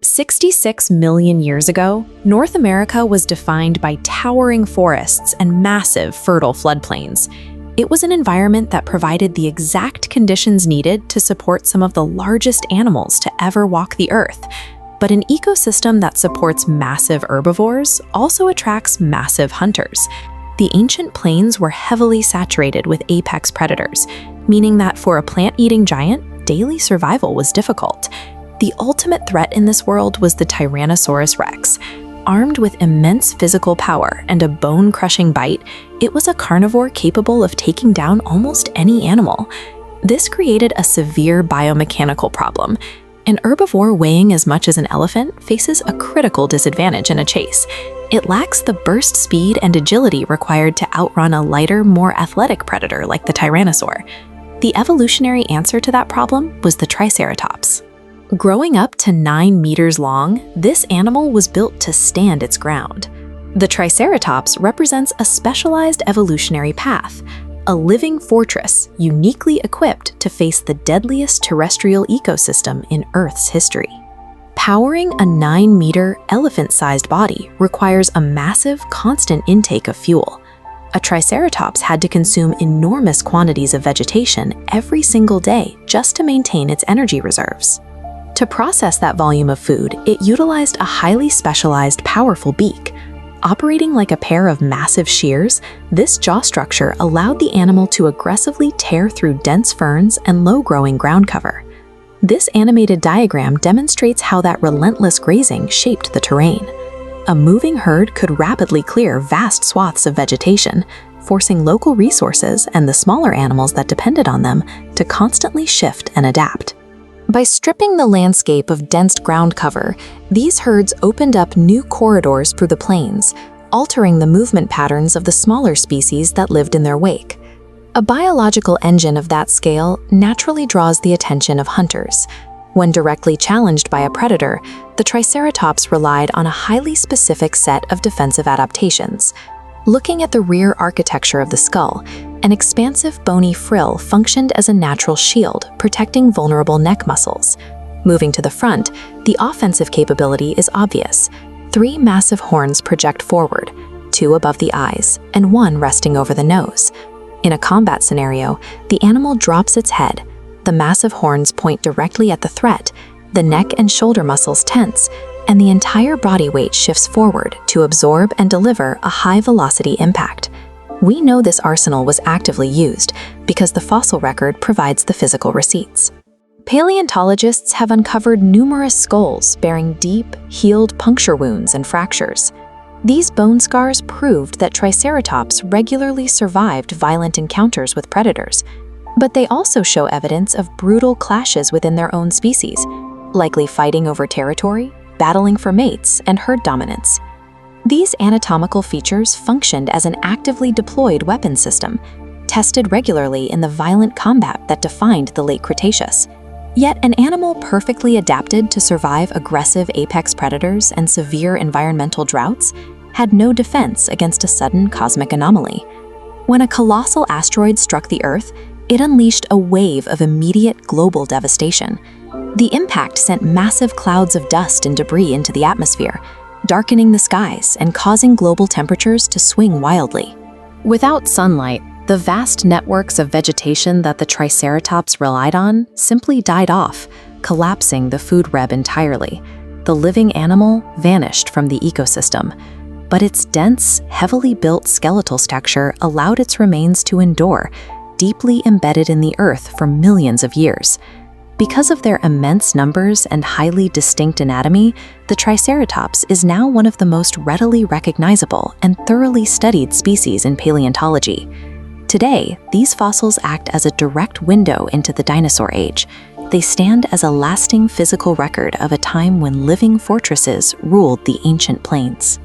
66 million years ago, North America was defined by towering forests and massive, fertile floodplains. It was an environment that provided the exact conditions needed to support some of the largest animals to ever walk the earth. But an ecosystem that supports massive herbivores also attracts massive hunters. The ancient plains were heavily saturated with apex predators, meaning that for a plant-eating giant, daily survival was difficult. The ultimate threat in this world was the Tyrannosaurus rex. Armed with immense physical power and a bone-crushing bite, it was a carnivore capable of taking down almost any animal. This created a severe biomechanical problem. An herbivore weighing as much as an elephant faces a critical disadvantage in a chase. It lacks the burst speed and agility required to outrun a lighter, more athletic predator like the Tyrannosaur. The evolutionary answer to that problem was the Triceratops. Growing up to 9 meters long, this animal was built to stand its ground. The Triceratops represents a specialized evolutionary path, a living fortress uniquely equipped to face the deadliest terrestrial ecosystem in Earth's history. Powering a 9-meter, elephant-sized body requires a massive, constant intake of fuel. A Triceratops had to consume enormous quantities of vegetation every single day just to maintain its energy reserves. To process that volume of food, it utilized a highly specialized, powerful beak. Operating like a pair of massive shears, this jaw structure allowed the animal to aggressively tear through dense ferns and low-growing ground cover. This animated diagram demonstrates how that relentless grazing shaped the terrain. A moving herd could rapidly clear vast swaths of vegetation, forcing local resources and the smaller animals that depended on them to constantly shift and adapt. By stripping the landscape of dense ground cover, these herds opened up new corridors through the plains, altering the movement patterns of the smaller species that lived in their wake. A biological engine of that scale naturally draws the attention of hunters. When directly challenged by a predator, the Triceratops relied on a highly specific set of defensive adaptations. Looking at the rear architecture of the skull, an expansive bony frill functioned as a natural shield, protecting vulnerable neck muscles. Moving to the front, the offensive capability is obvious. 3 massive horns project forward, 2 above the eyes, and 1 resting over the nose. In a combat scenario, the animal drops its head. The massive horns point directly at the threat, the neck and shoulder muscles tense, and the entire body weight shifts forward to absorb and deliver a high-velocity impact. We know this arsenal was actively used because the fossil record provides the physical receipts. Paleontologists have uncovered numerous skulls bearing deep, healed puncture wounds and fractures. These bone scars proved that Triceratops regularly survived violent encounters with predators, but they also show evidence of brutal clashes within their own species, likely fighting over territory, battling for mates, and herd dominance. These anatomical features functioned as an actively deployed weapon system, tested regularly in the violent combat that defined the late Cretaceous. Yet an animal perfectly adapted to survive aggressive apex predators and severe environmental droughts had no defense against a sudden cosmic anomaly. When a colossal asteroid struck the Earth, it unleashed a wave of immediate global devastation. The impact sent massive clouds of dust and debris into the atmosphere, darkening the skies and causing global temperatures to swing wildly. Without sunlight, the vast networks of vegetation that the Triceratops relied on simply died off, collapsing the food web entirely. The living animal vanished from the ecosystem, but its dense, heavily built skeletal structure allowed its remains to endure, deeply embedded in the earth for millions of years. Because of their immense numbers and highly distinct anatomy, the Triceratops is now one of the most readily recognizable and thoroughly studied species in paleontology. Today, these fossils act as a direct window into the dinosaur age. They stand as a lasting physical record of a time when living fortresses ruled the ancient plains.